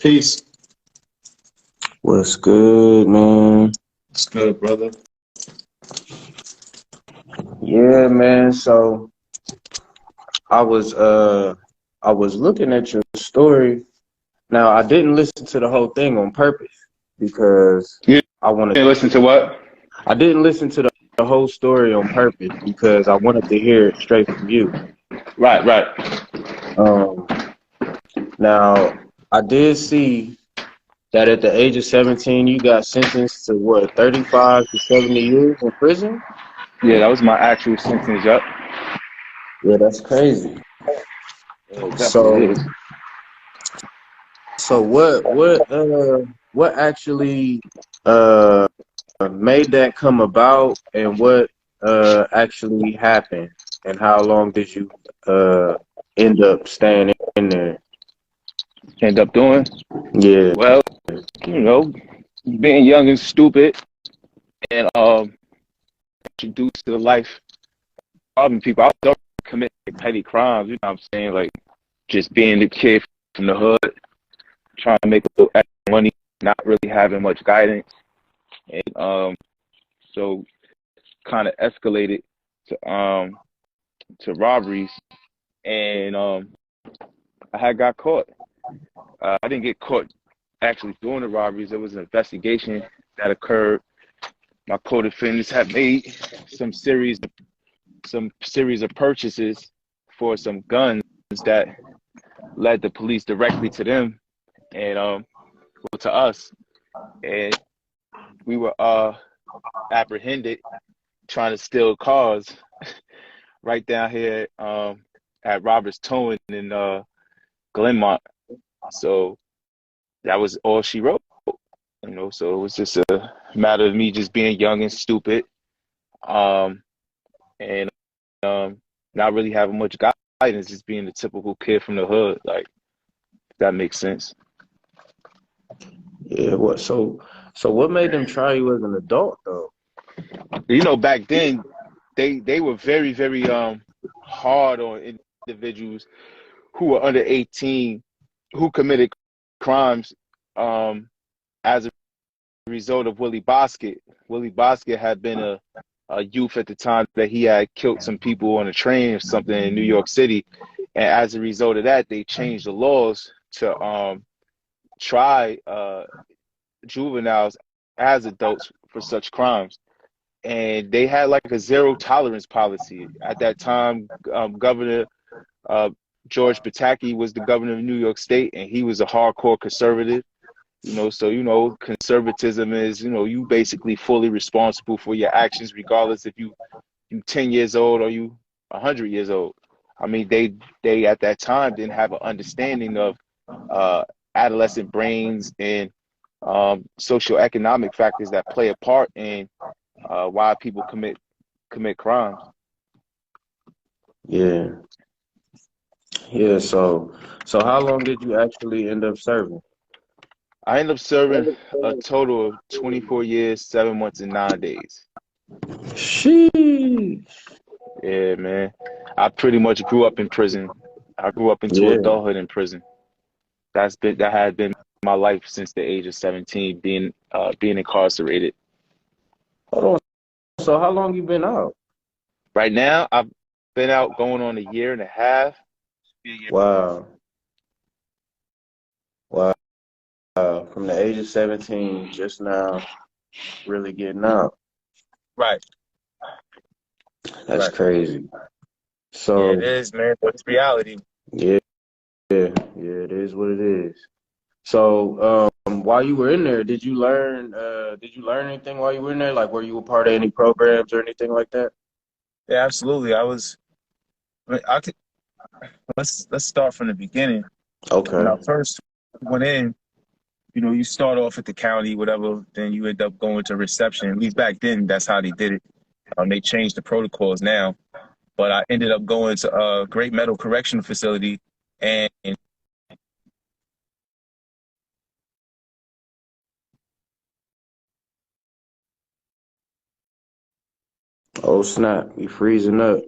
Peace. What's good, man? It's good, brother. Yeah, man. So I was I was looking at your story. Now I didn't listen to the whole thing on purpose because You I wanted didn't listen to what? I didn't listen to the whole story on purpose because I wanted to hear it straight from you. Right, right. Um Now I did see that at the age of 17 you got sentenced to what, 35 to 70 years in prison? Yeah, that was my actual sentence. Yup. Yeah, that's crazy. Yeah, it definitely So is. So what actually uh made that come about, and what actually happened, and how long did you uh end up staying in there? End up doing Yeah. well, you know, being young and stupid, and introduced to the life robbing people. I don't commit petty crimes. You know what I'm saying? Like just being the kid from the hood, trying to make a little extra money, not really having much guidance, and so kind of escalated to robberies, and I had got caught. I didn't get caught actually doing the robberies. There was an investigation that occurred. My co-defendants had made some series of purchases for some guns that led the police directly to them and well, to us, and we were apprehended trying to steal cars right down here at Roberts Towing in Glenmont. So that was all she wrote. So it was just a matter of me just being young and stupid, um, and not really having much guidance, just being the typical kid from the hood. Like, if that makes sense. Yeah, so what made them try you as an adult though? Back then they were very, very hard on individuals who were under 18 who committed crimes as a result of Willie Bosket. Willie Bosket had been a youth at the time that he had killed some people on a train or something in New York City. And as a result of that, they changed the laws to try juveniles as adults for such crimes. And they had like a zero tolerance policy. At that time, Governor uh, George Pataki was the governor of New York State, and he was a hardcore conservative. So conservatism is, you basically fully responsible for your actions, regardless if you 10 years old or you 100 years old. I mean, they at that time didn't have an understanding of uh, adolescent brains and socioeconomic factors that play a part in why people commit crimes. Yeah. Yeah, so how long did you actually end up serving? I ended up serving a total of 24 years, 7 months, and 9 days. Sheesh. Yeah, man. I pretty much grew up in prison. I grew up into Yeah. adulthood in prison. That had been my life since the age of 17, being incarcerated. Hold on. So how long you been out? Right now, I've been out going on a year and a half. Wow. Wow. From the age of 17, just now really getting out. Right, That's right. crazy. Yeah, it So is, man. But it's reality. yeah, yeah, it is what it is. So while you were in there, did you learn anything while you were in there? Like, were you a part of any programs or anything like that? Yeah, absolutely. I could, let's start from the beginning. When I Okay. first went in, you start off at the county, whatever, then you end up going to reception. At least back then, that's how they did it. They changed the protocols now, but I ended up going to a Great Meadow Correctional Facility, and Oh snap, you freezing up.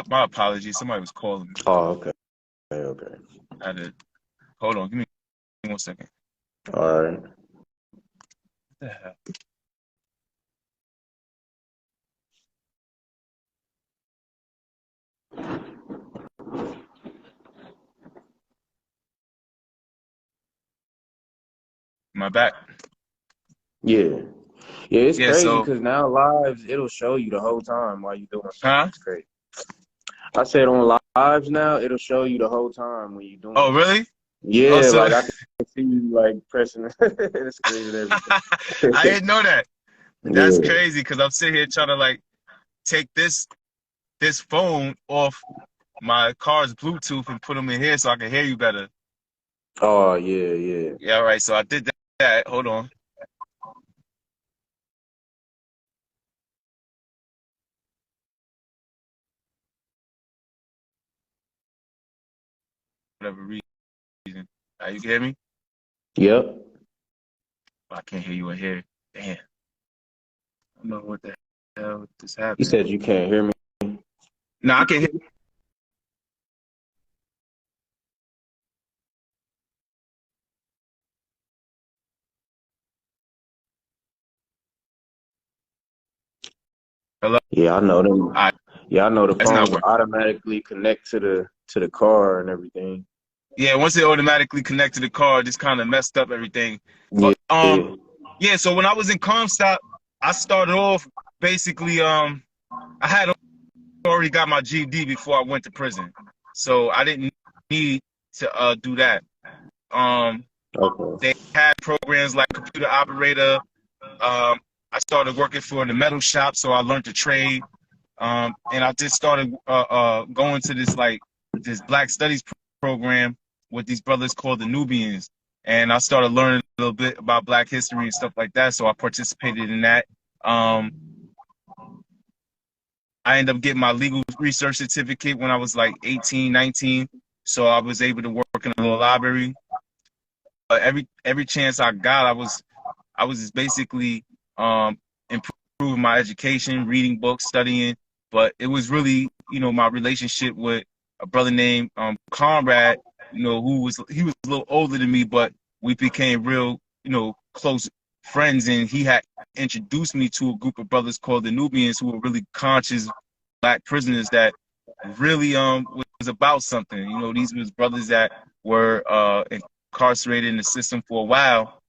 my apologies. Somebody was calling me. Oh, okay. Okay. I had to hold on. Give me 1 second. All right. What the hell? Am I back? Yeah. Yeah, it's Yeah, crazy so, because now lives, it'll show you the whole time while you're doing something. huh? It's crazy. I said on lives now, it'll show you the whole time when you're doing Oh, it. really? Oh, Yeah, so like I can see you like pressing the screen and I everything. didn't know that. That's Yeah. crazy because I'm sitting here trying to like take this phone off my car's Bluetooth and put them in here so I can hear you better. Oh, yeah, yeah. Yeah, all right. So I did that. Hold on. Whatever reason. You can hear me? Yep. I can't hear you in here. Damn. I don't know what the hell just You happened. said you can't hear me. No, I can hear. Hello? Yeah, I know All them. right. Yeah, I know the It's not phones will working. automatically connect to the car and everything. Yeah, once it automatically connected to the car, it just kind of messed up everything. Yeah, But yeah. yeah. So when I was in Comstock, I started off basically I had already got my GED before I went to prison, so I didn't need to do that. Um, Okay. they had programs like computer operator. I started working for the metal shop, so I learned to trade. And I just started going to this Black Studies program with these brothers called the Nubians, and I started learning a little bit about Black history and stuff like that. So I participated in that. Um, I ended up getting my legal research certificate when I was like 18, 19. So I was able to work in a little library. But every chance I got, I was just basically improving my education, reading books, studying. But it was really, my relationship with a brother named Conrad, he was a little older than me, but we became real, close friends. And he had introduced me to a group of brothers called the Nubians who were really conscious Black prisoners that really was about something. These was brothers that were incarcerated in the system for a while.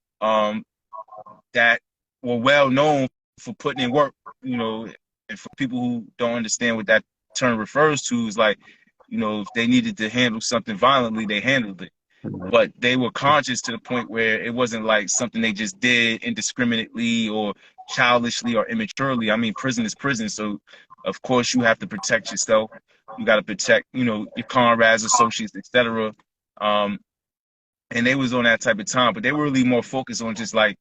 That were well known for putting in work, and for people who don't understand what that term refers to is like, if they needed to handle something violently, they handled it. But they were conscious to the point where it wasn't like something they just did indiscriminately or childishly or immaturely. I mean, prison is prison, so of course you have to protect yourself. You got to protect, your comrades, associates, etc. Um, and they was on that type of time, but they were really more focused on just like,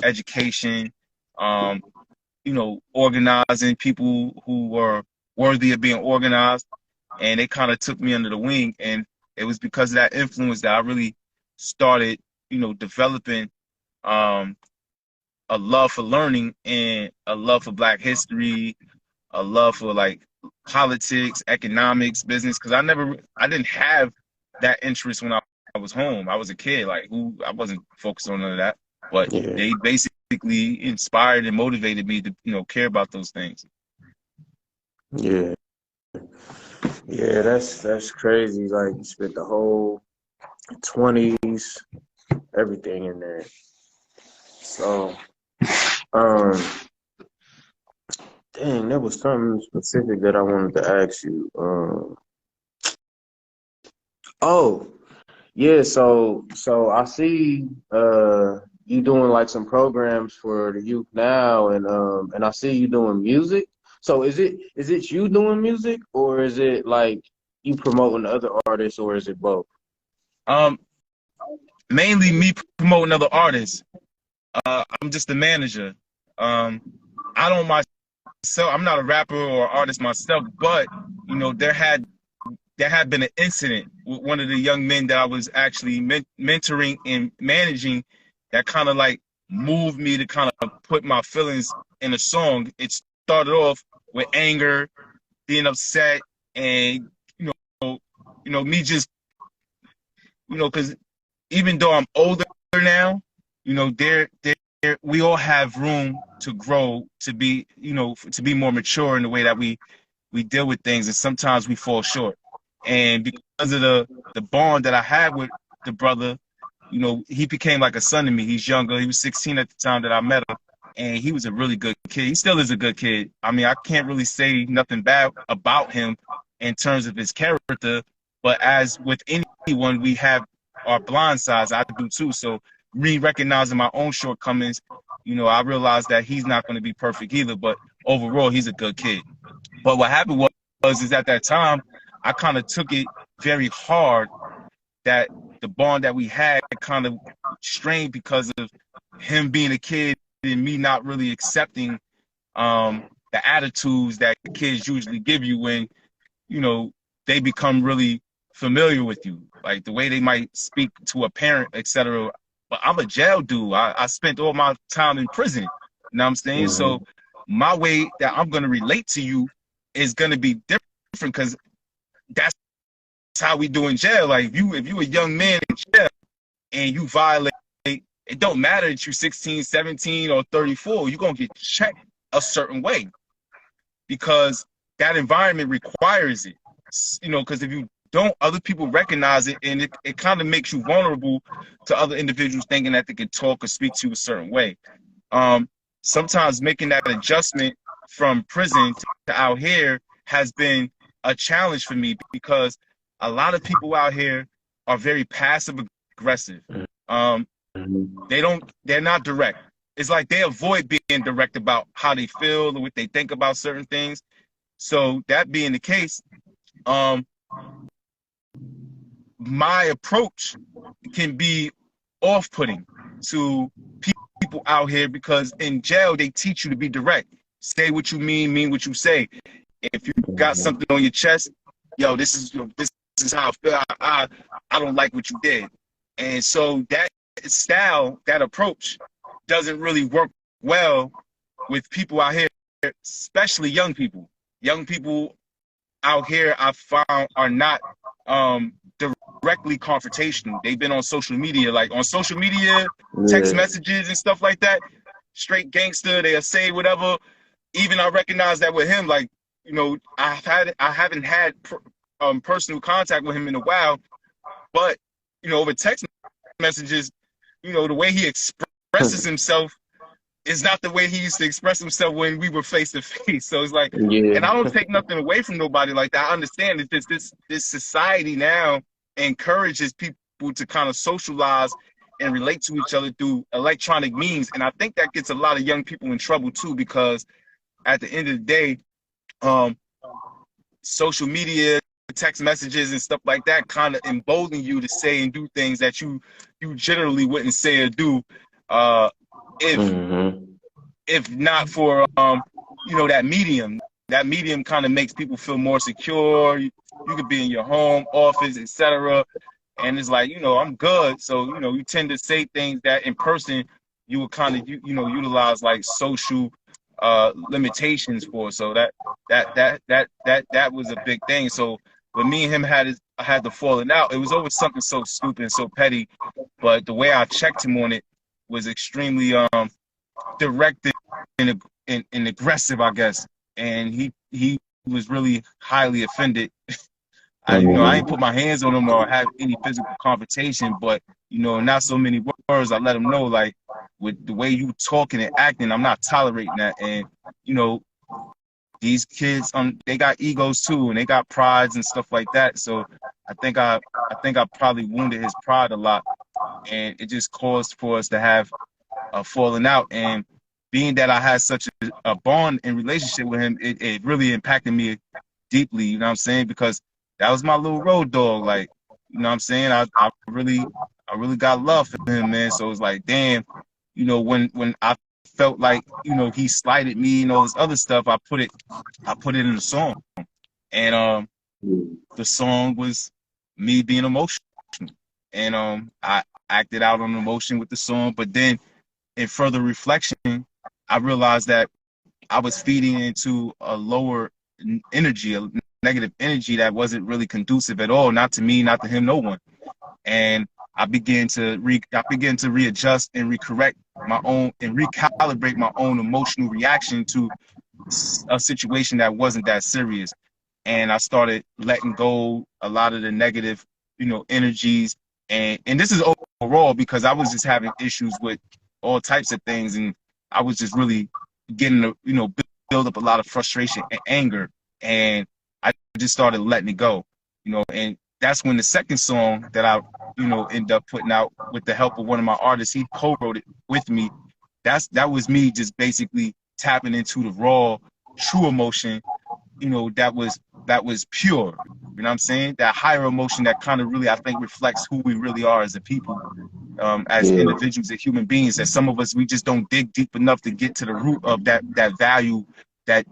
education, um, organizing people who were worthy of being organized. And they kind of took me under the wing. And it was because of that influence that I really started, developing um, a love for learning and a love for Black history, a love for like politics, economics, business. Because I didn't have that interest when I was home. I was a kid, like I wasn't focused on none of that. But Yeah, they basically inspired and motivated me to, care about those things. yeah, yeah. That's crazy. Like you spent the whole 20s, everything in there. So, um, dang, there was something specific that I wanted to ask you. Oh, yeah. So I see you doing like some programs for the youth now, and I see you doing music. So is it you doing music, or is it like you promoting other artists, or is it both? Um, Mainly me promoting other artists. I'm just a manager. Um, I don't myself. I'm not a rapper or artist myself, but there had been an incident with one of the young men that I was actually mentoring and managing that kind of like moved me to kind of put my feelings in a song. It started off with anger, being upset, and me just because even though I'm older now, you know, we all have room to grow, to be, you know, to be more mature in the way that we deal with things, and sometimes we fall short. And because of the bond that I had with the brother, you know, he became like a son to me. He's younger. He was 16 at the time that I met him, and he was a really good kid. He still is a good kid. I mean, I can't really say nothing bad about him in terms of his character, but as with anyone, we have our blind sides. I do too. So me recognizing my own shortcomings, you know, I realized that he's not going to be perfect either, but overall, he's a good kid. But what happened is at that time, I kind of took it very hard that the bond that we had kind of strained because of him being a kid and me not really accepting the attitudes that kids usually give you when, you know, they become really familiar with you, like the way they might speak to a parent, etc. But I'm a jail dude. I spent all my time in prison. You know what I'm saying? So my way that I'm gonna relate to you is gonna be different because that's how we do in jail. Like if you a young man in jail and you violate, it don't matter that you're 16, 17, or 34, you're gonna get checked a certain way because that environment requires it. You know, because if you don't, other people recognize it, and it kind of makes you vulnerable to other individuals thinking that they can talk or speak to you a certain way. Sometimes making that adjustment from prison to out here has been a challenge for me because a lot of people out here are very passive aggressive. They're not direct. It's like they avoid being direct about how they feel or what they think about certain things. So that being the case, my approach can be off-putting to people out here because in jail they teach you to be direct. Say what you mean what you say. If you got something on your chest, yo, this is how I feel. I don't like what you did. And so that style, that approach doesn't really work well with people out here, especially young people. Young people out here I found are not directly confrontational. They've been on social media, text messages and stuff like that. Straight gangster, they'll say whatever. Even I recognize that with him, like, you know, I haven't had personal contact with him in a while, but, you know, over text messages, you know, the way he expresses himself is not the way he used to express himself when we were face to face. So it's like, and I don't take nothing away from nobody like that. I understand that this society now encourages people to kind of socialize and relate to each other through electronic means. And I think that gets a lot of young people in trouble too, because at the end of the day, social media, text messages and stuff like that kind of embolden you to say and do things that you generally wouldn't say or do if not for you know, that medium. That medium kind of makes people feel more secure. You could be in your home, office, etc. And it's like, you know, I'm good. So, you know, you tend to say things that in person you would kind of you know, utilize like social limitations for. So that was a big thing. So when me and him had the falling out, it was over something so stupid and so petty, but the way I checked him on it was extremely directed and aggressive, I guess. And he was really highly offended. You know, I ain't put my hands on him or have any physical confrontation, but, you know, not so many words. I let him know, like, with the way you talking and acting, I'm not tolerating that. And, you know, these kids, they got egos too, and they got prides and stuff like that. So I think I probably wounded his pride a lot, and it just caused for us to have a falling out. And being that I had such a bond and relationship with him, it really impacted me deeply. You know what I'm saying? Because that was my little road dog. Like, you know what I'm saying? I really got love for him, man. So it's like, damn, you know, when I felt like, you know, he slighted me and all this other stuff, I put it in the song. And the song was me being emotional. And I acted out on emotion with the song. But then in further reflection, I realized that I was feeding into a lower energy, a negative energy that wasn't really conducive at all, not to me, not to him, no one. And I began to readjust and recorrect my own and recalibrate my own emotional reaction to a situation that wasn't that serious. And I started letting go a lot of the negative, energies. And this is overall because I was just having issues with all types of things, and I was just really getting to, build up a lot of frustration and anger. And I just started letting it go, and that's when the second song that I, ended up putting out with the help of one of my artists, he co-wrote it with me. That was me just basically tapping into the raw, true emotion, that was pure. You know what I'm saying? That higher emotion that kind of really, I think, reflects who we really are as a people, as individuals and human beings. That some of us, we just don't dig deep enough to get to the root of that value, that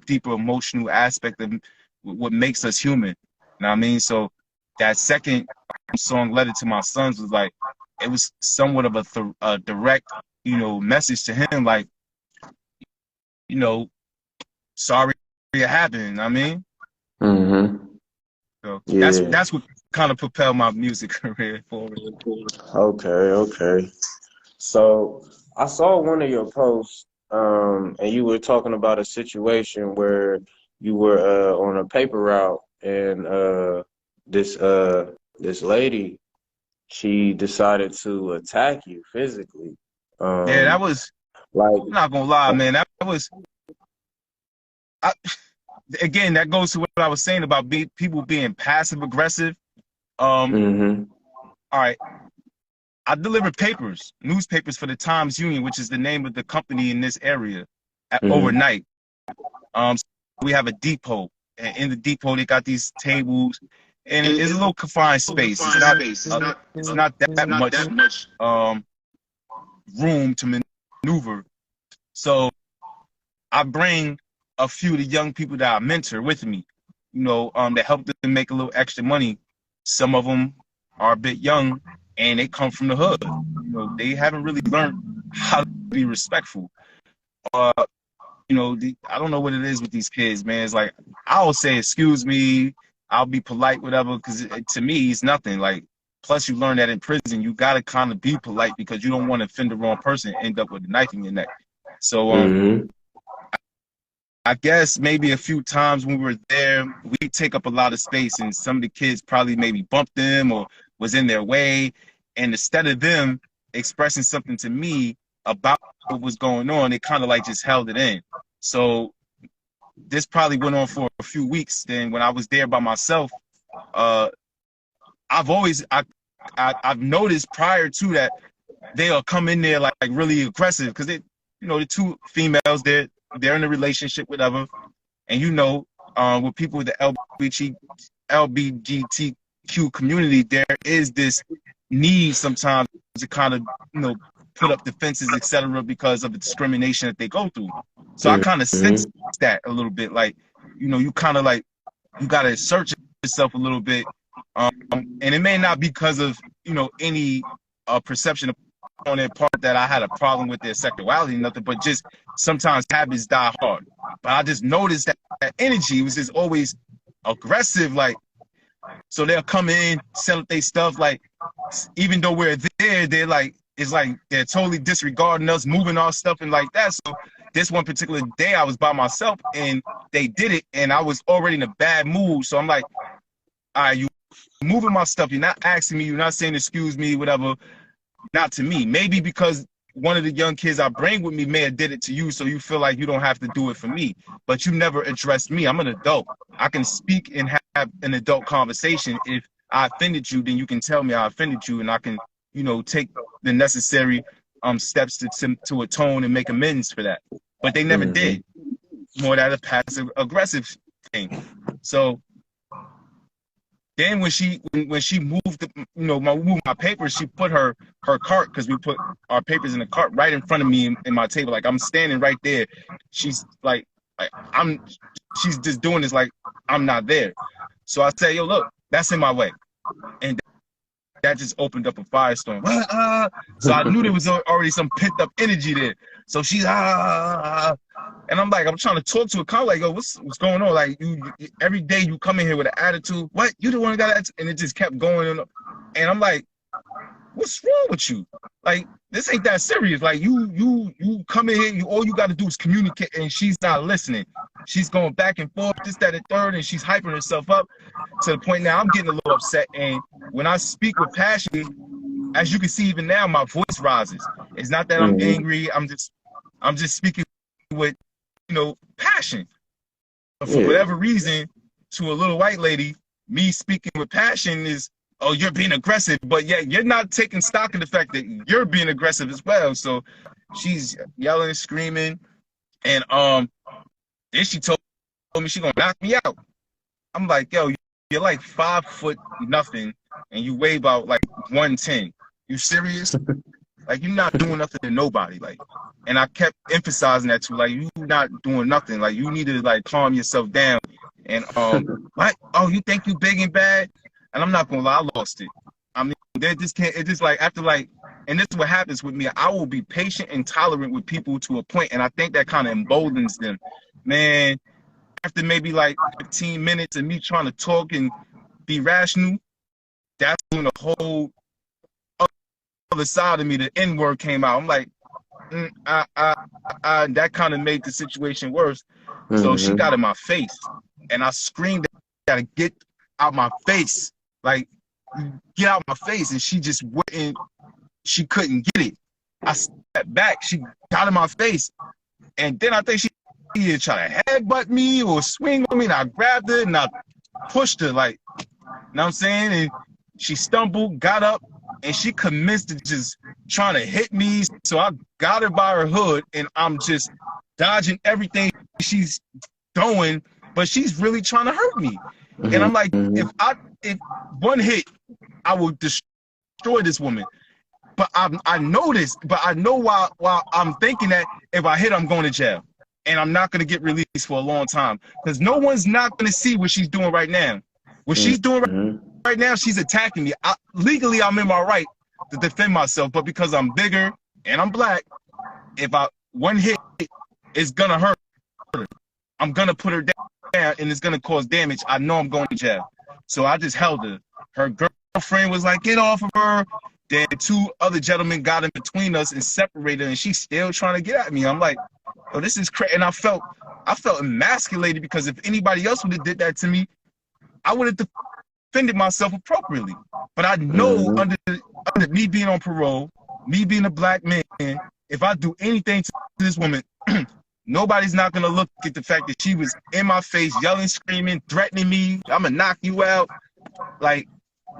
deeper emotional aspect of what makes us human. You know what I mean? So that second song, "Letter to My Sons," was like, it was somewhat of a direct, message to him, like, sorry it happened. I mean, so that's what kind of propelled my music career forward. Okay. So I saw one of your posts, and you were talking about a situation where you were on a paper route, and this lady, she decided to attack you physically. Yeah, that was, like, I'm not gonna lie, man. That was, again, that goes to what I was saying about people being passive aggressive. All right, I deliver newspapers for the Times Union, which is the name of the company in this area, overnight. So we have a depot, and in the depot they got these tables, and it's a little confined space. It's not that much room to maneuver. So I bring a few of the young people that I mentor with me, that help them make a little extra money. Some of them are a bit young, and they come from the hood. They haven't really learned how to be respectful. I don't know what it is with these kids, man. It's like, I'll say, excuse me, I'll be polite, whatever, because to me, it's nothing. Like, plus you learn that in prison, you got to kind of be polite because you don't want to offend the wrong person and end up with a knife in your neck. So, I guess maybe a few times when we were there, we take up a lot of space, and some of the kids probably maybe bumped them or was in their way. And instead of them expressing something to me about what was going on, they kind of like just held it in. So this probably went on for a few weeks. Then when I was there by myself, I've noticed prior to that, they'll come in there like really aggressive because they, the two females, they're in a relationship, whatever, and with people with the LGBTQ community, there is this need sometimes to kind of, put up defenses, etc., because of the discrimination that they go through. So I kind of sense that a little bit, like, you kind of like, you got to search yourself a little bit, and it may not be because of, any perception on their part that I had a problem with their sexuality, nothing, but just sometimes habits die hard. But I just noticed that energy was just always aggressive, like, so they'll come in, set up their stuff, like, even though we're there, they're like, it's like they're totally disregarding us, moving our stuff and like that. So this one particular day I was by myself and they did it, and I was already in a bad mood. So I'm like, all right, you moving my stuff, you're not asking me, you're not saying excuse me, whatever. Not to me. Maybe because one of the young kids I bring with me may have did it to you, so you feel like you don't have to do it for me. But you never addressed me. I'm an adult. I can speak and have an adult conversation. If I offended you, then you can tell me I offended you, and I can, take the necessary steps to atone and make amends for that. But they never did. More that a passive aggressive thing. So then when she moved, moved my papers, she put her cart, because we put our papers in the cart right in front of me in my table. Like, I'm standing right there. She's like she's just doing this like I'm not there. So I say, yo, look, that's in my way. And that just opened up a firestorm. So I knew there was already some pent up energy there. So she's and I'm like, I'm trying to talk to her, kind of like, yo, what's going on? Like, you every day you come in here with an attitude. What? You the one who got an attitude? And it just kept going. And I'm like, what's wrong with you? Like, this ain't that serious. Like, you come in here, all you got to do is communicate, and she's not listening. She's going back and forth, this, that, and third, and she's hyping herself up to the point now I'm getting a little upset. And when I speak with passion, as you can see even now, my voice rises. It's not that I'm angry. I'm just speaking with, passion. But for whatever reason, to a little white lady, me speaking with passion is, oh, you're being aggressive, but yet you're not taking stock of the fact that you're being aggressive as well. So she's yelling, screaming, and then she told me she's gonna knock me out. I'm like, yo, you're like 5'0" nothing, and you weigh about like 110. You serious? Like, you're not doing nothing to nobody. Like, and I kept emphasizing that too. Like, you not doing nothing. Like, you need to like calm yourself down. And like, oh, you think you big and bad? And I'm not gonna lie, I lost it. I mean, they just can't. It's just like after like, and this is what happens with me. I will be patient and tolerant with people to a point, and I think that kind of emboldens them. Man, after maybe like 15 minutes of me trying to talk and be rational, that's when the whole other side of me, the N word, came out. I'm like, that kind of made the situation worse. So she got in my face, and I screamed, "Gotta get out my face! Like, get out my face!" And she just wouldn't. She couldn't get it. I stepped back. She got in my face, and then I think she either try to headbutt me or swing on me. And I grabbed her and I pushed her, like, you know what I'm saying? And she stumbled, got up, and she commenced to just trying to hit me. So I got her by her hood, and I'm just dodging everything she's throwing, but she's really trying to hurt me. And I'm like, if one hit, I will destroy this woman. But I know this, but I know while I'm thinking that if I hit, I'm going to jail. And I'm not going to get released for a long time. Because no one's not going to see what she's doing right now. What she's doing right now, she's attacking me. Legally, I'm in my right to defend myself. But because I'm bigger and I'm black, if one hit is going to hurt her. I'm going to put her down, and it's going to cause damage. I know I'm going to jail. So I just held her. Her girlfriend was like, get off of her. Then two other gentlemen got in between us and separated her, and she's still trying to get at me. I'm like, oh, this is crazy. And I felt emasculated, because if anybody else would have did that to me, I would have defended myself appropriately. But I know under me being on parole, me being a black man, if I do anything to this woman, nobody's not going to look at the fact that she was in my face, yelling, screaming, threatening me. I'm going to knock you out. Like,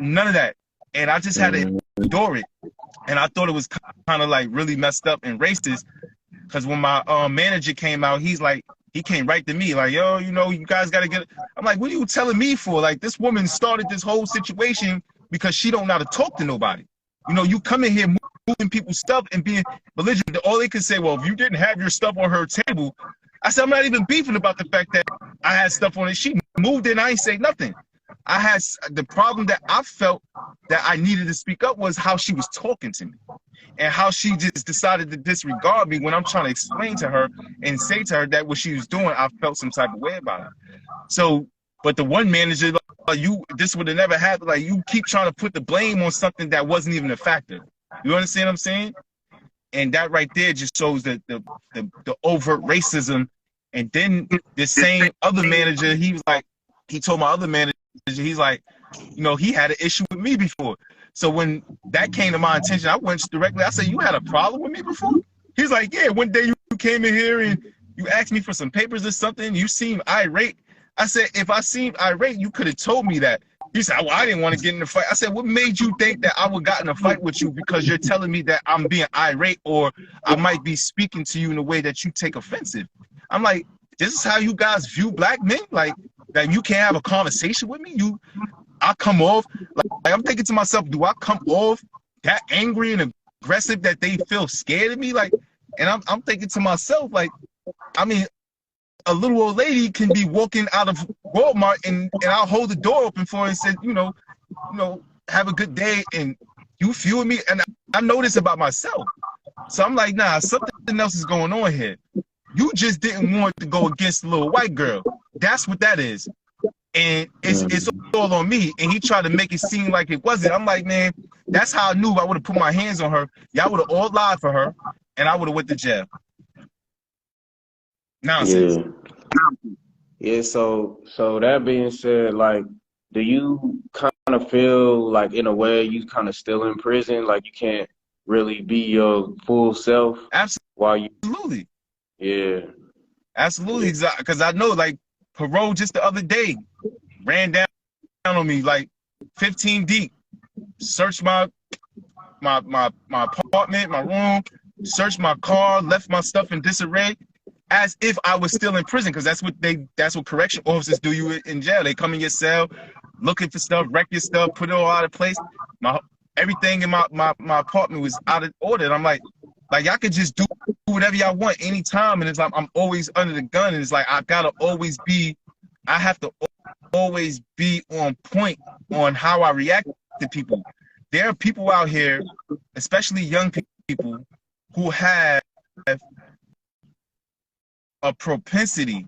none of that. And I just had to endure it. And I thought it was kind of like really messed up and racist, because when my manager came out, he came right to me like, yo, you guys got to get it. I'm like, what are you telling me for? Like, this woman started this whole situation because she don't know how to talk to nobody. You come in here moving people's stuff and being belligerent. All they could say, well, if you didn't have your stuff on her table. I said, I'm not even beefing about the fact that I had stuff on it. She moved in, I ain't say nothing. I had the problem that I felt that I needed to speak up was how she was talking to me, and how she just decided to disregard me when I'm trying to explain to her and say to her that what she was doing, I felt some type of way about it. So, but the one manager, like, this would have never happened. Like, you keep trying to put the blame on something that wasn't even a factor. You understand what I'm saying? And that right there just shows the overt racism. And then the same other manager, he told my other manager, he's like, he had an issue with me before. So when that came to my attention, I went directly. I said, you had a problem with me before? He's like, yeah, one day you came in here and you asked me for some papers or something. You seemed irate. I said, if I seemed irate, you could have told me that. He said, well, I didn't want to get in a fight. I said, what made you think that I would got in a fight with you because you're telling me that I'm being irate, or I might be speaking to you in a way that you take offensive? I'm like, this is how you guys view black men? Like, that you can't have a conversation with me? I come off, like I'm thinking to myself, do I come off that angry and aggressive that they feel scared of me? Like, and I'm thinking to myself, like, I mean, a little old lady can be walking out of Walmart and I'll hold the door open for her and say, have a good day, and you feel me? And I know this about myself. So I'm like, nah, something else is going on here. You just didn't want to go against the little white girl. That's what that is. And it's all on me. And he tried to make it seem like it wasn't. I'm like, man, that's how I knew I would have put my hands on her. Y'all would have all lied for her, and I would have went to jail. Nonsense. Yeah. So that being said, like, do you kind of feel like in a way you kind of still in prison, like you can't really be your full self while you? Absolutely. Yeah. Absolutely. Because I know, like, parole just the other day ran down on me like 15 deep. Searched my apartment, my room, searched my car, left my stuff in disarray, as if I was still in prison, because that's what correction officers do you in jail. They come in your cell, looking for stuff, wreck your stuff, put it all out of place. Everything in my apartment was out of order. And I'm like y'all could just do whatever y'all want anytime. And it's like I'm always under the gun, and it's like I have to always be on point on how I react to people. There are people out here, especially young people, who have a propensity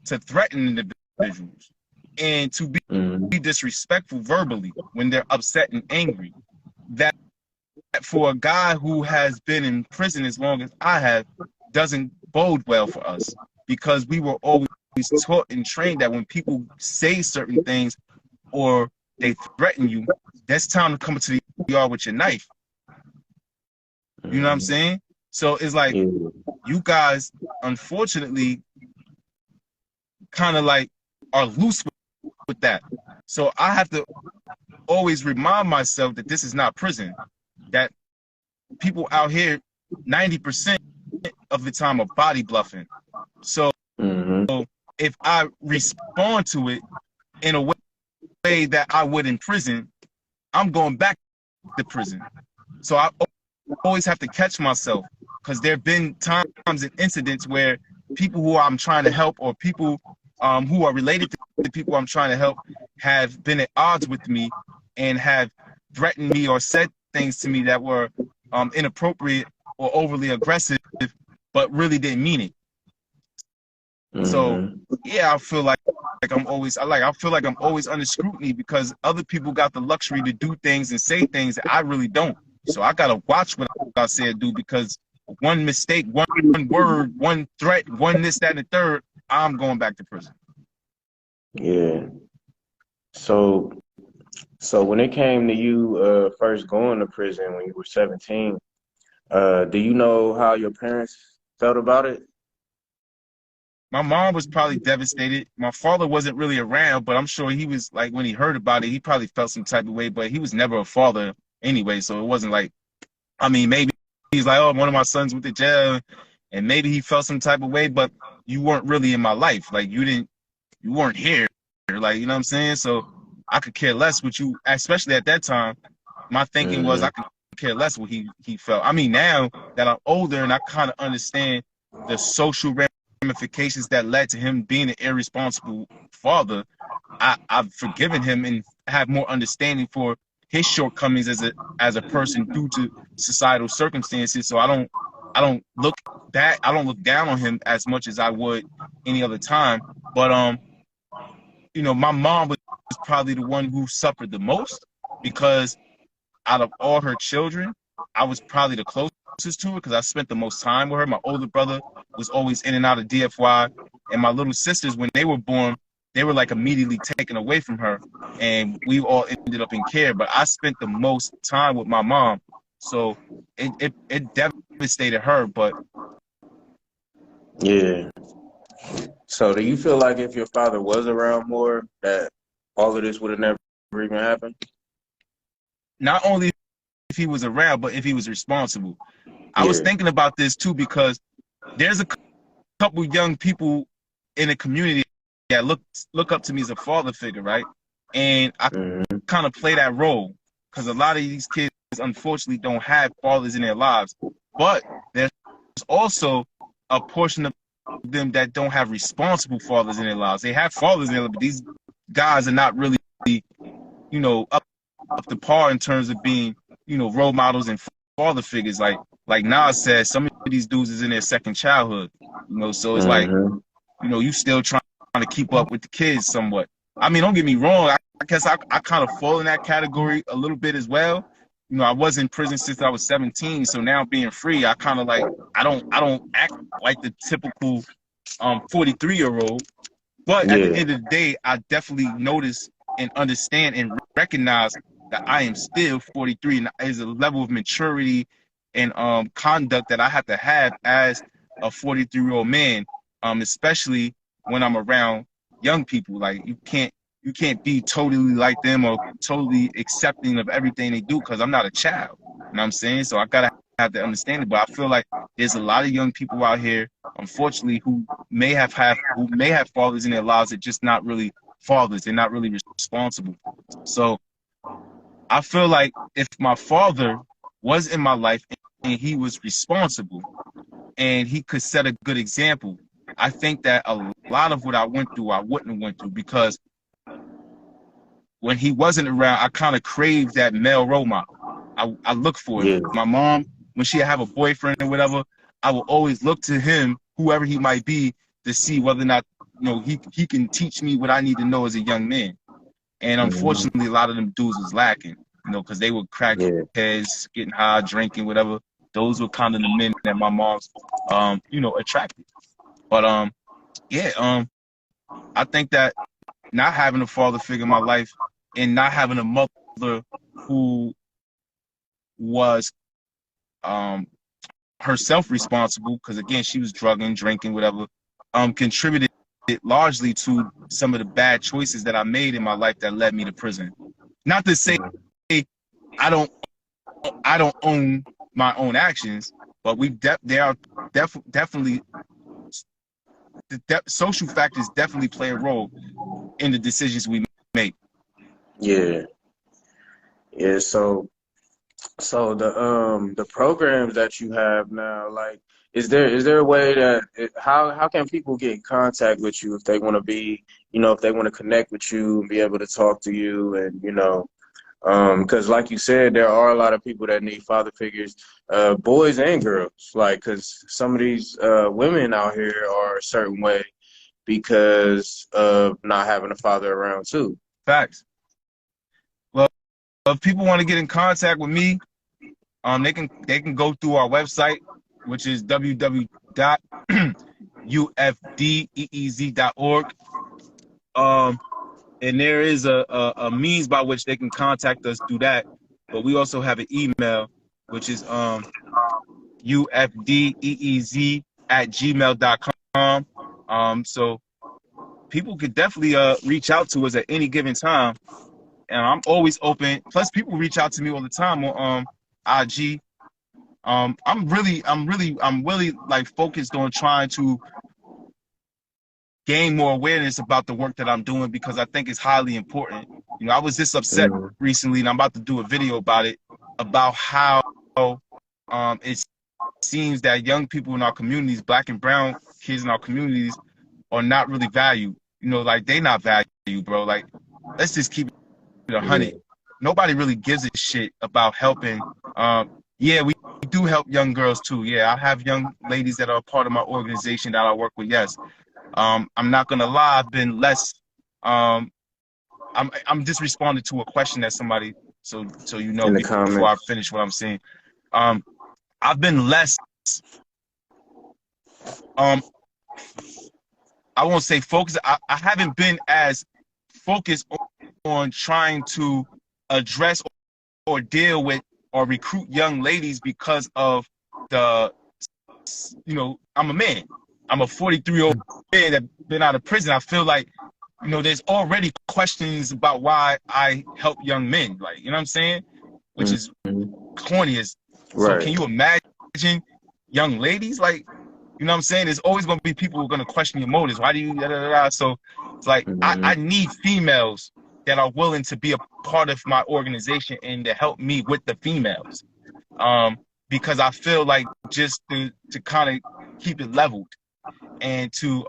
to threaten individuals and to be disrespectful verbally when they're upset and angry. That for a guy who has been in prison as long as I have doesn't bode well for us, because we were always taught and trained that when people say certain things or they threaten you, that's time to come to the yard with your knife. You know what I'm saying? So it's like you guys, unfortunately, kind of like are loose with that. So I have to always remind myself that this is not prison. That people out here, 90% of the time, are body bluffing. So if I respond to it in a way that I would in prison, I'm going back to prison. So I always have to catch myself, because there have been times and incidents where people who I'm trying to help, or people who are related to the people I'm trying to help, have been at odds with me and have threatened me or said things to me that were inappropriate or overly aggressive, but really didn't mean it. So yeah, I feel like I'm always under scrutiny, because other people got the luxury to do things and say things that I really don't. So I gotta watch what I say or do, because one mistake, one word, one threat, one this, that, and the third, I'm going back to prison. Yeah. So when it came to you first going to prison when you were 17, do you know how your parents felt about it? My mom was probably devastated. My father wasn't really around, but I'm sure he was, like, when he heard about it, he probably felt some type of way, but he was never a father anyway. So it wasn't like, I mean, maybe he's like, oh, one of my sons went to jail, and maybe he felt some type of way, but you weren't really in my life. Like, you weren't here. Like, you know what I'm saying? So I could care less what you, especially at that time, my thinking was I could care less what he felt. I mean, now that I'm older and I kind of understand the social ramifications that led to him being an irresponsible father, I've forgiven him and have more understanding for his shortcomings as a person due to societal circumstances. So I don't look down on him as much as I would any other time. But you know, my mom was probably the one who suffered the most, because out of all her children, I was probably the closest to her, because I spent the most time with her. My older brother was always in and out of DFY, and my little sisters, when they were born, they were like immediately taken away from her, and we all ended up in care. But I spent the most time with my mom, so it devastated her. But yeah. So do you feel like if your father was around more, that all of this would have never even happened? Not only if he was around, but if he was responsible. I was thinking about this too, because there's a couple young people in the community that look up to me as a father figure, right? And I kind of play that role, because a lot of these kids, unfortunately, don't have fathers in their lives. But there's also a portion of them that don't have responsible fathers in their lives. They have fathers in their lives, but these guys are not really, you know, up to par in terms of being, you know, role models and father figures. Like Nas said, some of these dudes is in their second childhood, you know. So it's like, you know, you still trying to keep up with the kids somewhat. I mean, don't get me wrong. I guess I kind of fall in that category a little bit as well. You know, I was in prison since I was 17, so now being free, I kind of like I don't act like the typical 43-year-old. But at the Yeah. end of the day, I definitely notice and understand and recognize that I am still 43, and there's a level of maturity and conduct that I have to have as a 43-year-old man, especially when I'm around young people. Like you can't be totally like them or totally accepting of everything they do because I'm not a child. You know what I'm saying? So I gotta have to understand it. But I feel like there's a lot of young people out here, unfortunately, who may have fathers in their lives that just not really fathers. They're not really responsible. So I feel like if my father was in my life and he was responsible and he could set a good example, I think that a lot of what I went through, I wouldn't have went through because when he wasn't around, I kind of craved that male role model. I look for it. Yeah. My mom, when she have a boyfriend or whatever, I will always look to him, whoever he might be, to see whether or not he can teach me what I need to know as a young man. And Mhm. unfortunately, a lot of them dudes was lacking, because they were crack Yeah. heads, getting high, drinking, whatever. Those were kind of the men that my mom's, attracted. But yeah, I think that not having a father figure in my life and not having a mother who was herself responsible, because again she was drugging, drinking, whatever, contributed largely to some of the bad choices that I made in my life that led me to prison. Not to say Mhm. I don't I don't own my own actions, but there are definitely social factors definitely play a role in the decisions we make. Yeah. Yeah. So the programs that you have now, like, is there a way that how can people get in contact with you if they want to be, if they want to connect with you and be able to talk to you, and because like you said, there are a lot of people that need father figures, boys and girls, like, because some of these women out here are a certain way because of not having a father around too. Facts. Well, if people want to get in contact with me, they can go through our website, which is www.ufdeez.org. And there is a means by which they can contact us through that. But we also have an email, which is ufdeez@gmail.com. So people could definitely reach out to us at any given time, and I'm always open. Plus, people reach out to me all the time on IG. I'm really like focused on trying to gain more awareness about the work that I'm doing because I think it's highly important. I was just upset Mhm. recently, and I'm about to do a video about it, about how it seems that young people in our communities, black and brown kids in our communities, are not really valued. Like they not valued, bro. Like, let's just keep it 100. Yeah. Nobody really gives a shit about helping. Yeah, we do help young girls too. Yeah, I have young ladies that are part of my organization that I work with. Yes, I'm not gonna lie. I've been less. Um, I'm just responding to a question that somebody. So In the before I comments. finish what I'm saying. Um, I've been less. Um, I won't say focused. I haven't been as focused on trying to address or deal with or recruit young ladies because of the, I'm a man. I'm a 43-year-old man that been out of prison. I feel like, there's already questions about why I help young men. Like, you know what I'm saying? Which is Mhm. corny as, so Right. can you imagine young ladies? Like, you know what I'm saying? There's always going to be people who are going to question your motives. Why do you, da, da, da, da. So it's like, I Mhm. need females that are willing to be a part of my organization and to help me with the females. Because I feel like just to kind of keep it leveled and to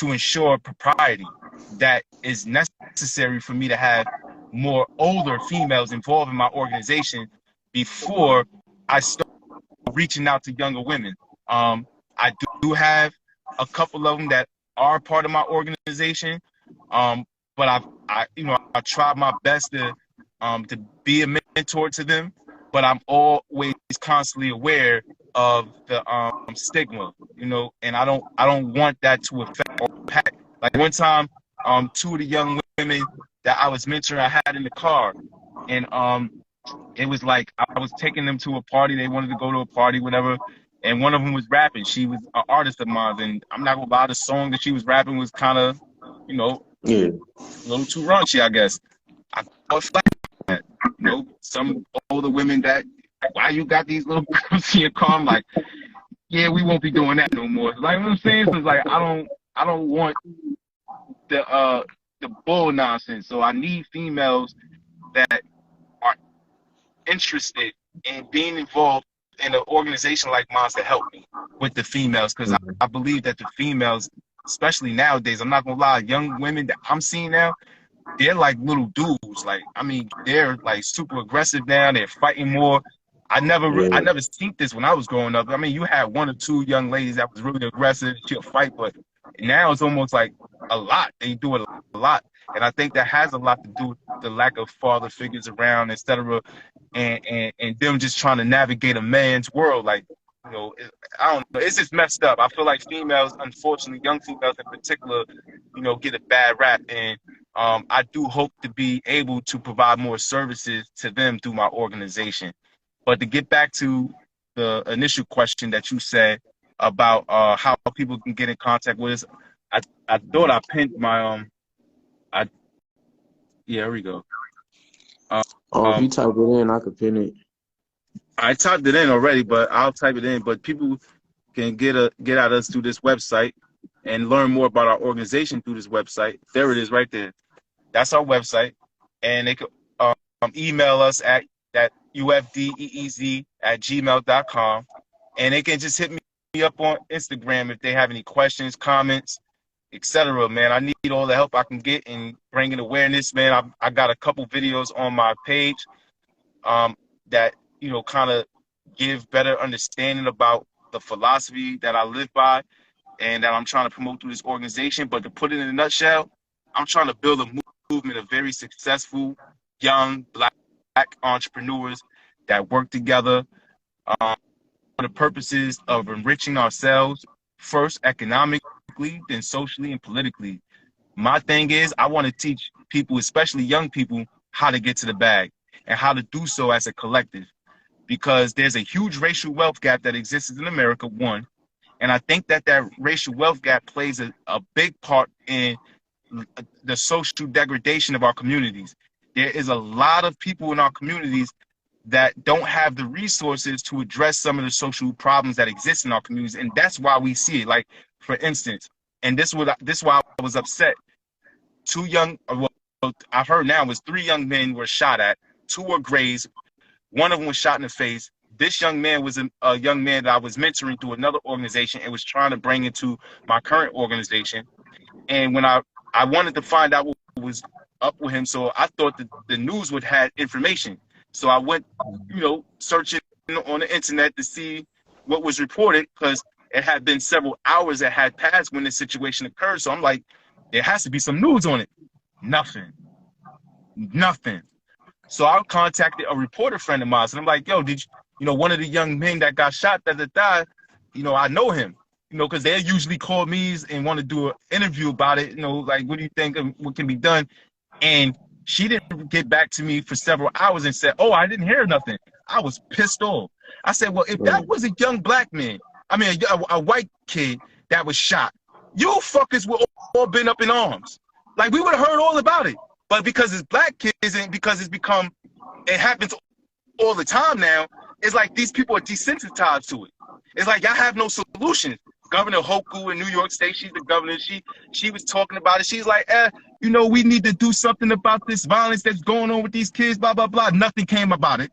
ensure propriety that is necessary for me to have more older females involved in my organization before I start reaching out to younger women. I do have a couple of them that are part of my organization, but I tried my best to be a mentor to them, but I'm always constantly aware of the stigma, and I don't want that to affect or impact. Like one time, two of the young women that I was mentoring, I had in the car, and it was like I was taking them to a party. They wanted to go to a party, whatever. And one of them was rapping. She was an artist of mine, and I'm not gonna lie, the song that she was rapping was kind of, Yeah. a little too raunchy, I guess. I thought flat that, some older women that, why you got these little girls in your car? I'm like, yeah, we won't be doing that no more. Like what I'm saying, so it's like I don't want the bull nonsense. So I need females that are interested in being involved in an organization like mine to help me with the females, because Mhm. I believe that the females, especially nowadays, I'm not gonna lie, young women that I'm seeing now, they're like little dudes. Like, I mean, they're like super aggressive now. They're fighting more. I Yeah. never seen this when I was growing up. I mean, you had one or two young ladies that was really aggressive. She'll fight, but now it's almost like a lot. They do it a lot, and I think that has a lot to do with the lack of father figures around, etc. And them just trying to navigate a man's world. Like, I don't know. It's just messed up. I feel like females, unfortunately, young females in particular, get a bad rap, and I do hope to be able to provide more services to them through my organization. But to get back to the initial question that you said about how people can get in contact with us, I thought I pinned my I yeah, here we go. If Um, you type it in, I could pin it. I typed it in already, but I'll type it in. But people can get at us through this website and learn more about our organization through this website. There it is, right there. That's our website, and they can email us at that ufdeez@gmail.com, and they can just hit me up on Instagram if they have any questions, comments, etc. Man, I need all the help I can get in bringing awareness. Man, I got a couple videos on my page that kind of give better understanding about the philosophy that I live by and that I'm trying to promote through this organization. But to put it in a nutshell, I'm trying to build a movement of very successful young black entrepreneurs that work together um, for the purposes of enriching ourselves, first economically, then socially and politically. My thing is, I want to teach people, especially young people, how to get to the bag and how to do so as a collective, because there's a huge racial wealth gap that exists in America, one. And I think that racial wealth gap plays a big part in the social degradation of our communities. There is a lot of people in our communities that don't have the resources to address some of the social problems that exist in our communities. And that's why we see it. Like, for instance, and this is why I was upset. Two young, well, I've heard now was three young men were shot at, two were grazed, one of them was shot in the face. This young man was a young man that I was mentoring through another organization and was trying to bring into my current organization. And when I wanted to find out what was up with him, so I thought that the news would have information. So I went, searching on the internet to see what was reported, because it had been several hours that had passed when this situation occurred. So I'm like, there has to be some news on it. Nothing. Nothing. So I contacted a reporter friend of mine, and I'm like, yo, did one of the young men that got shot that died, I know him, because they usually call me and want to do an interview about it, like, what do you think of what can be done? And she didn't get back to me for several hours and said, oh, I didn't hear nothing. I was pissed off. I said, well, if that was a young black man, I mean, a white kid that was shot, you fuckers would all been up in arms. Like, we would have heard all about it. But because it's black kids and because it happens all the time now, it's like these people are desensitized to it. It's like y'all have no solutions. Governor Hochul in New York State, she's the governor. She was talking about it. She's like, we need to do something about this violence that's going on with these kids, blah, blah, blah. Nothing came about it.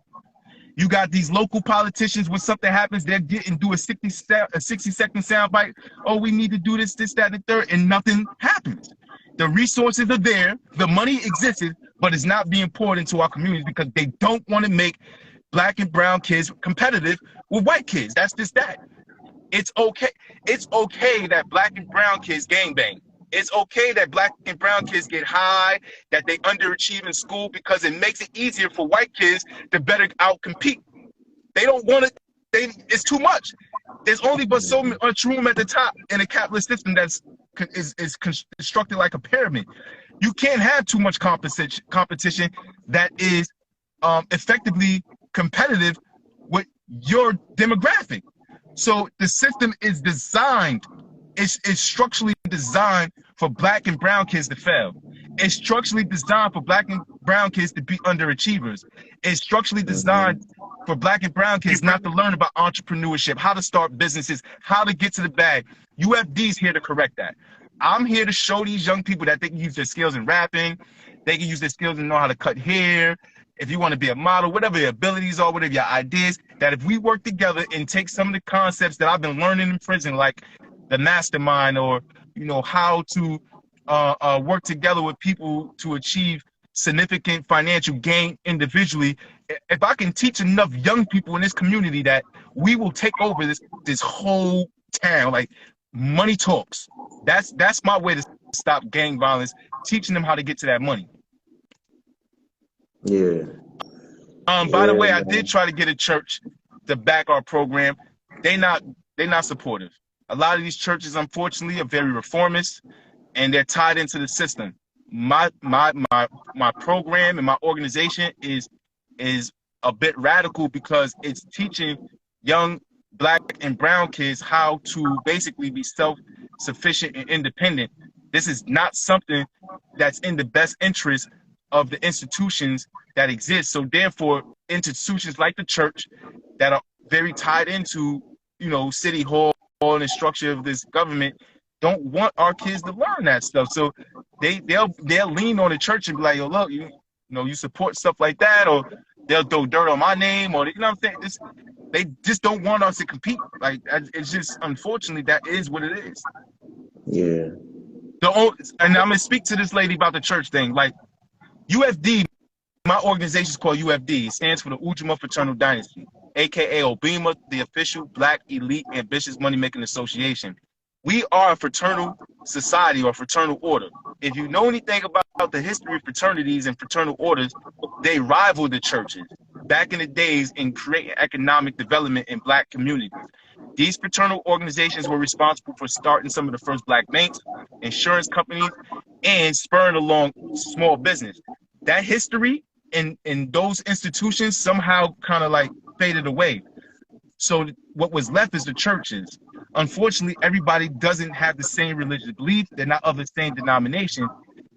You got these local politicians, when something happens, they're getting do a 60-second soundbite. Oh, we need to do this, that, and the third, and nothing happens. The resources are there, the money existed, but it's not being poured into our communities because they don't want to make black and brown kids competitive with white kids. That's just that. It's okay. It's okay that black and brown kids gangbang. It's okay that black and brown kids get high, that they underachieve in school, because it makes it easier for white kids to better outcompete. They don't want it. It's too much. There's only but so much room at the top in a capitalist system that's is constructed like a pyramid. You can't have too much competition that is effectively competitive with your demographic. So the system is designed, it's structurally designed for black and brown kids to fail. It's structurally designed for black and brown kids to be underachievers. It's structurally designed for black and brown kids not to learn about entrepreneurship, how to start businesses, how to get to the bag. UFD's here to correct that. I'm here to show these young people that they can use their skills in rapping, they can use their skills and know how to cut hair, if you want to be a model, whatever your abilities are, whatever your ideas, that if we work together and take some of the concepts that I've been learning in prison, like the mastermind, or, you know, how to work together with people to achieve significant financial gain individually, if I can teach enough young people in this community, that we will take over this whole town. Like, money talks. That's my way to stop gang violence, teaching them how to get to that money. Yeah. By the way, I did try to get a church to back our program. They're not supportive. A lot of these churches, unfortunately, are very reformist, and they're tied into the system. My program and my organization is a bit radical, because it's teaching young black and brown kids how to basically be self-sufficient and independent. This is not something that's in the best interest of the institutions that exist. So therefore, institutions like the church that are very tied into, you know, city hall and the structure of this government don't want our kids to learn that stuff. So they'll lean on the church and be like, yo, look, you know, you support stuff like that, or they'll throw dirt on my name, or, you know what I'm saying? They just don't want us to compete. Like, it's just, unfortunately, that is what it is. Yeah. And I'm gonna speak to this lady about the church thing. Like, UFD, my organization is called UFD. It stands for the Ujima Fraternal Dynasty, aka Obima, the official Black Elite Ambitious Money Making Association. We are a fraternal society, or fraternal order. If you know anything about the history of fraternities and fraternal orders, they rival the churches back in the days in creating economic development in black communities. These fraternal organizations were responsible for starting some of the first black banks, insurance companies, and spurring along small business. That history in those institutions somehow kind of like faded away. So what was left is the churches. Unfortunately, everybody doesn't have the same religious belief. They're not of the same denomination.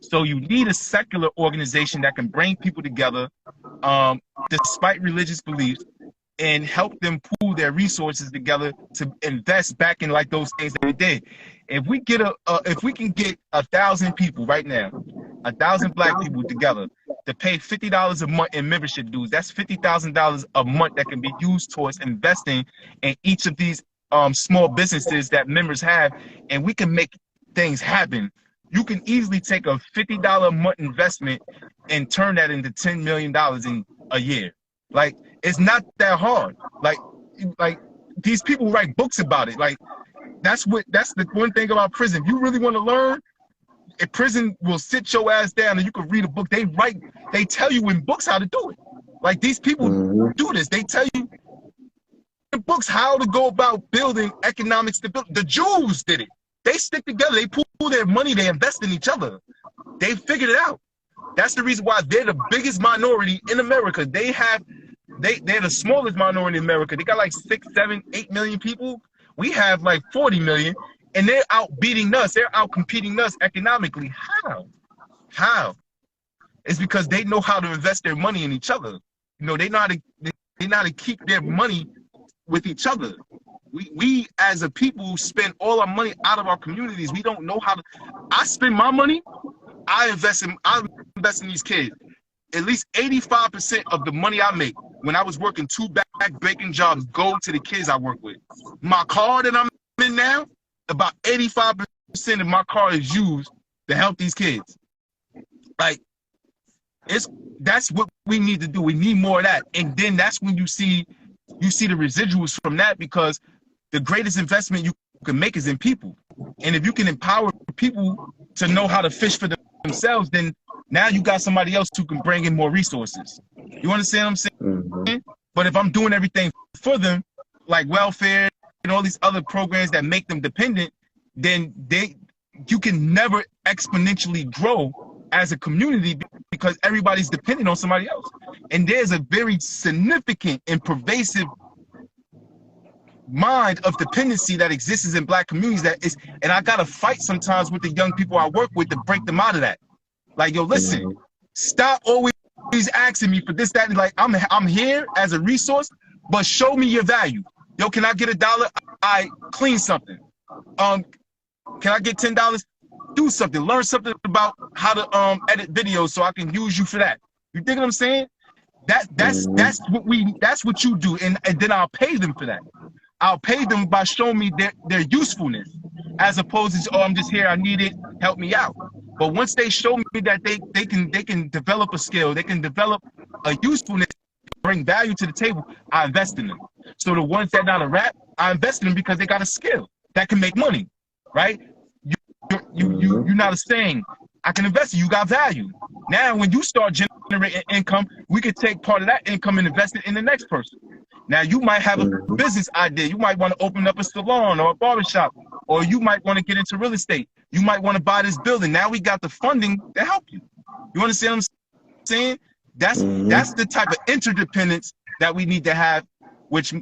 So you need a secular organization that can bring people together despite religious beliefs, and help them pool their resources together to invest back in like those things that we did. If we get if we can get 1,000 people right now, 1,000 black people together to pay $50 a month in membership dues, that's $50,000 a month that can be used towards investing in each of these small businesses that members have, and we can make things happen. You can easily take a $50 a month investment and turn that into $10 million in a year. Like, it's not that hard. Like these people write books about it. Like, that's the one thing about prison. If you really want to learn, a prison will sit your ass down and you can read a book. They tell you in books how to do it. Like, these people do this. They tell you in books how to go about building economic stability. The Jews did it. They stick together. They pool their money. They invest in each other. They figured it out. That's the reason why they're the biggest minority in America. They're the smallest minority in America. They got like 6, 7, 8 million people. We have like 40 million, and they're out beating us. They're out competing us economically. How? It's because they know how to invest their money in each other. You know, they know how to keep their money with each other. We as a people spend all our money out of our communities. We don't know how to. I spend my money. I invest in these kids. At least 85% of the money I make when I was working 2 back-breaking jobs go to the kids I work with. My car that I'm in now, about 85% of my car is used to help these kids. Like, that's what we need to do. We need more of that, and then that's when you see the residuals from that, because the greatest investment you can make is in people. And if you can empower people to know how to fish for themselves, then now you got somebody else who can bring in more resources. You understand what I'm saying? Mm-hmm. But if I'm doing everything for them, like welfare and all these other programs that make them dependent, then you can never exponentially grow as a community because everybody's dependent on somebody else. And there's a very significant and pervasive mind of dependency that exists in Black communities and I gotta fight sometimes with the young people I work with to break them out of that. Like, yo, listen, stop always asking me for this, that, and like I'm here as a resource, but show me your value. Yo, can I get $1? I clean something. Can I get $10? Do something. Learn something about how to edit videos so I can use you for that. You think what I'm saying? That's what you do, and then I'll pay them for that. I'll pay them by showing me their usefulness, as opposed to, oh, I'm just here, I need it, help me out. But once they show me that they can develop a skill, they can develop a usefulness, bring value to the table, I invest in them. So the ones that not a rap, I invest in them because they got a skill that can make money, right? You're not a saying, I can invest in you, got value. Now, when you start generating income, we could take part of that income and invest it in the next person. Now, you might have a business idea. You might want to open up a salon or a barbershop, or you might want to get into real estate. You might want to buy this building. Now we got the funding to help you. You understand what I'm saying? That's the type of interdependence that we need to have, which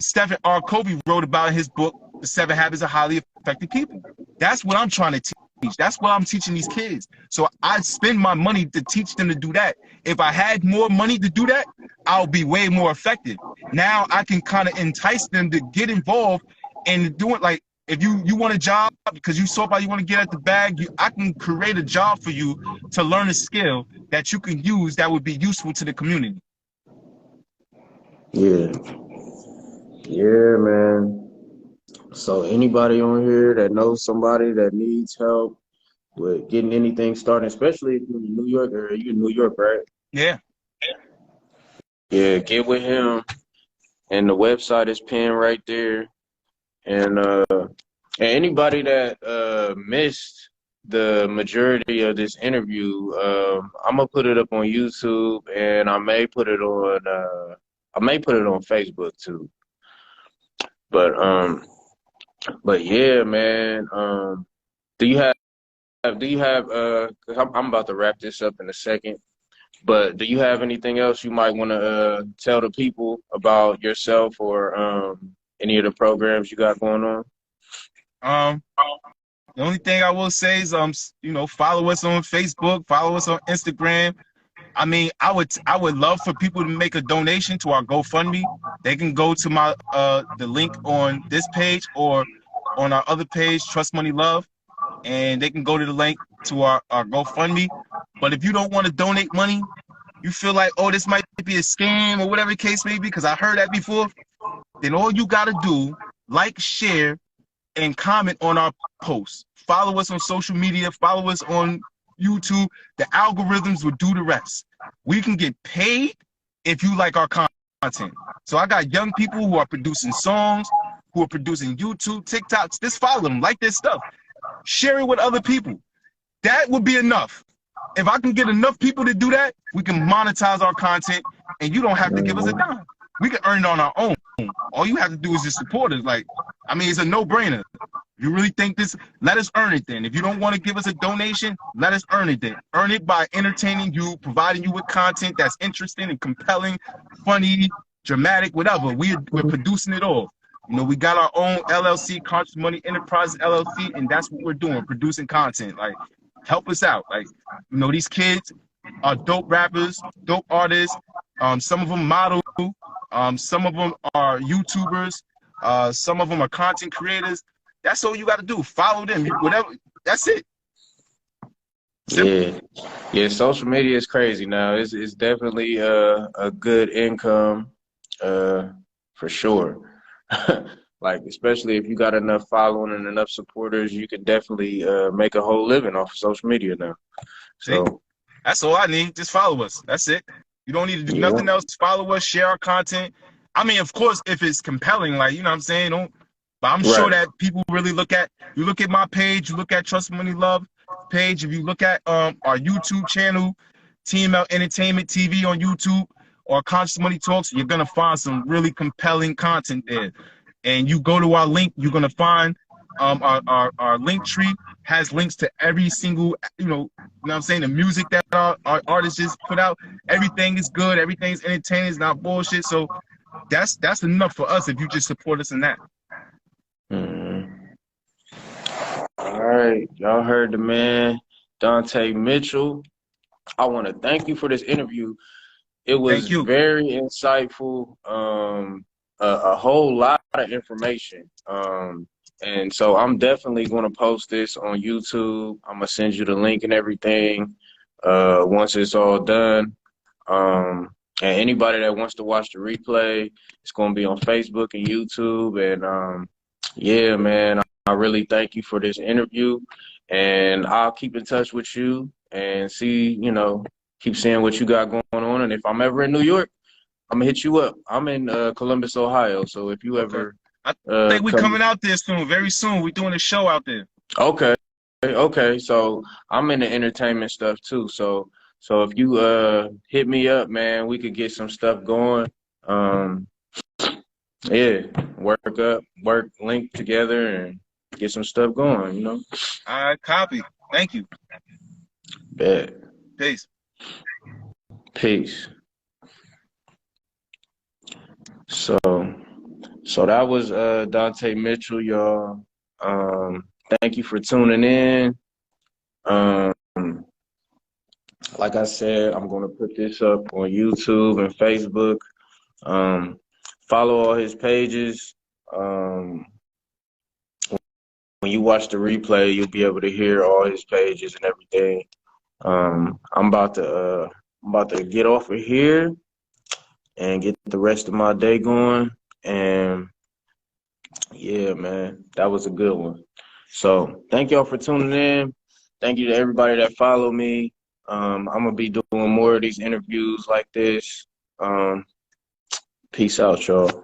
Stephen R. Covey wrote about in his book, The 7 Habits of Highly Effective People. That's what I'm trying to teach. That's what I'm teaching these kids. So I spend my money to teach them to do that. If I had more money to do that, I'll be way more effective. Now I can kind of entice them to get involved and do it. Like, if you want a job because you saw how you want to get at the bag, I can create a job for you to learn a skill that you can use that would be useful to the community. Yeah. Yeah, man. So anybody on here that knows somebody that needs help with getting anything started, especially if you're in New York, or you're in New York, right? Yeah. Yeah, get with him. And the website is pinned right there. And anybody that missed the majority of this interview, I'm gonna put it up on YouTube, and I may put it on Facebook too. But yeah, man. Do you have 'cause I'm about to wrap this up in a second, but do you have anything else you might want to tell the people about yourself or any of the programs you got going on? The only thing I will say is follow us on Facebook, follow us on Instagram. I mean, I would love for people to make a donation to our GoFundMe. They can go to my the link on this page or on our other page, Trust Money Love, and they can go to the link to our GoFundMe. But if you don't want to donate money, you feel like, oh, this might be a scam or whatever the case may be, because I heard that before, then all you got to do, like, share, and comment on our posts. Follow us on social media. Follow us on YouTube. The algorithms will do the rest. We can get paid if you like our content. So I got young people who are producing songs, who are producing YouTube, TikToks. Just follow them, like their stuff. Share it with other people. That would be enough. If I can get enough people to do that, we can monetize our content, and you don't have to give us a dime. We can earn it on our own. All you have to do is just support us. Like, I mean, it's a no-brainer. You really think this? Let us earn it then. If you don't want to give us a donation, let us earn it then. Earn it by entertaining you, providing you with content that's interesting and compelling, funny, dramatic, whatever. We're producing it all. You know, we got our own LLC, Conscious Money Enterprises LLC, and that's what we're doing, producing content. Like, help us out. Like, you know, these kids are dope rappers, dope artists. Some of them model. Some of them are YouTubers. Some of them are content creators. That's all you got to do. Follow them. Whatever. That's it. Simple. Yeah. Social media is crazy now. It's definitely a good income, for sure. Like, especially if you got enough following and enough supporters, you can definitely make a whole living off of social media now. So see? That's all I need. Just follow us. That's it. You don't need to do nothing else. Follow us, share our content. I mean, of course, if it's compelling, like, you know what I'm saying? Don't But I'm sure Right. that people really look at, you look at my page, you look at Trust Money Love page, if you look at our YouTube channel, TML Entertainment TV on YouTube, or Conscious Money Talks, you're gonna find some really compelling content there. And you go to our link, you're gonna find our link tree has links to every single, you know what I'm saying, the music that our artists just put out. Everything is good, everything's entertaining, it's not bullshit. So that's enough for us if you just support us in that. All right, y'all heard the man, Dontie Michell. I want to thank you for this interview. It was Thank you. very insightful, a whole lot of information. And so I'm definitely going to post this on YouTube. I'm going to send you the link and everything once it's all done. And anybody that wants to watch the replay, it's going to be on Facebook and YouTube. And yeah, man, I really thank you for this interview. And I'll keep in touch with you and see, you know, keep seeing what you got going on. And if I'm ever in New York, I'm going to hit you up. I'm in Columbus, Ohio. So if you ever I think we're coming out there soon, very soon. We're doing a show out there. Okay. So I'm in the entertainment stuff too. So if you hit me up, man, we could get some stuff going. Yeah, work, link together and get some stuff going, you know? All right, copy. Thank you. Bet. Peace. Peace. So that was Dontie Michell, y'all. Thank you for tuning in. Like I said, I'm gonna put this up on YouTube and Facebook. Follow all his pages. When you watch the replay, you'll be able to hear all his pages and everything. I'm about to get off of here and get the rest of my day going. And yeah, man, that was a good one. So thank y'all for tuning in. Thank you to everybody that followed me. I'm gonna be doing more of these interviews like this. Peace out, y'all.